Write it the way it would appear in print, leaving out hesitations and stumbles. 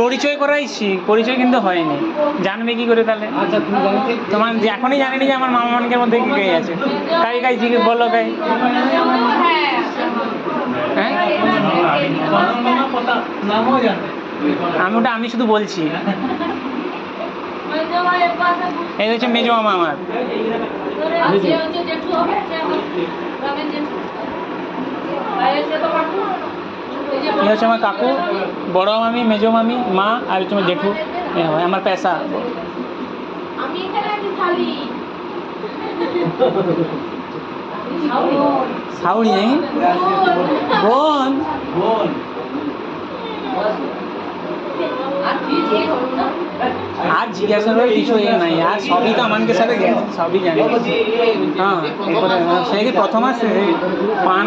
পরিচয় করাইছি, পরিচয় কিন্তু হয়নি। জানবে কি করে তাহলে? তোমার এখনই জানেনি যে আমার মামা মানিকের মধ্যে কি কে আছে? কাই কাই জিজ্ঞেস বললো কাই? হ্যাঁ, আমি শুধু বলছি। এই হচ্ছে মেজো মামা আমার। এই হচ্ছে আমার কাকু, বড় মামি, মেজো মামি, মা, আর হচ্ছে আমার জেঠু। আমার পেশা সাউরি নেই, বোন। আর জিজ্ঞাসা করে কিছু নাই, আর সবই তো আমাদের সাথে গেছে, সবই জানি। হ্যাঁ, সে কি প্রথম আসছে পান